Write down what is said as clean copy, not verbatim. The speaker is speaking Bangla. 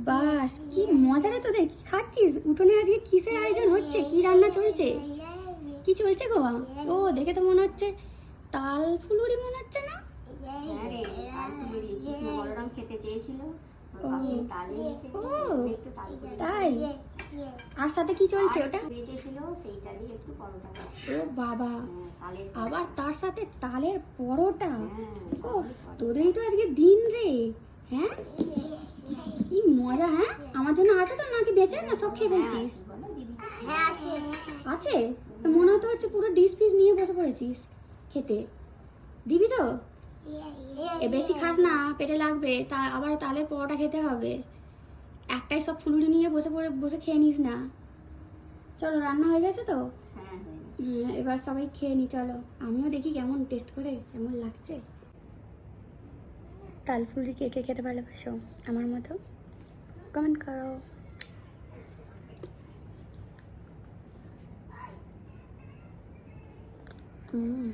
বাস কি মজা রে তোদের, কি খাচ্ছিস? উঠোনে আজকে কিসের আয়োজন হচ্ছে? কি রান্না চলছে? কি চলছে গো? ও দেখে তো মনে হচ্ছে তাল ফুলুরি মনে হচ্ছে না? ও তাই, আর সাথে কি চলছে ওটা? ও বাবা, আবার তার সাথে তালের পরোটা। ও তোদেরই তো আজকে দিন রে। হ্যাঁ কি মজা। হ্যাঁ আমার জন্য আছে তো নাকি বেঁচে না সব খেয়ে ফেলছিস? আছে তো মনে হতে হচ্ছে পুরো ডিশ পিস নিয়ে বসে পড়েছিস খেতে। দিবি তো? বেশি খাস না, পেটে লাগবে। তা আবার তালের পরোটা খেতে হবে। একটাই সব ফুলুরি নিয়ে বসে খেয়ে নিস না। চলো রান্না হয়ে গেছে তো? হ্যাঁ এবার সবাই খেয়ে নি চলো, আমিও দেখি কেমন টেস্ট করে কেমন লাগছে। তাল ফুলুরি কে কে খেতে ভালোবাসো আমার মতো? কমেন্ট করো। হুম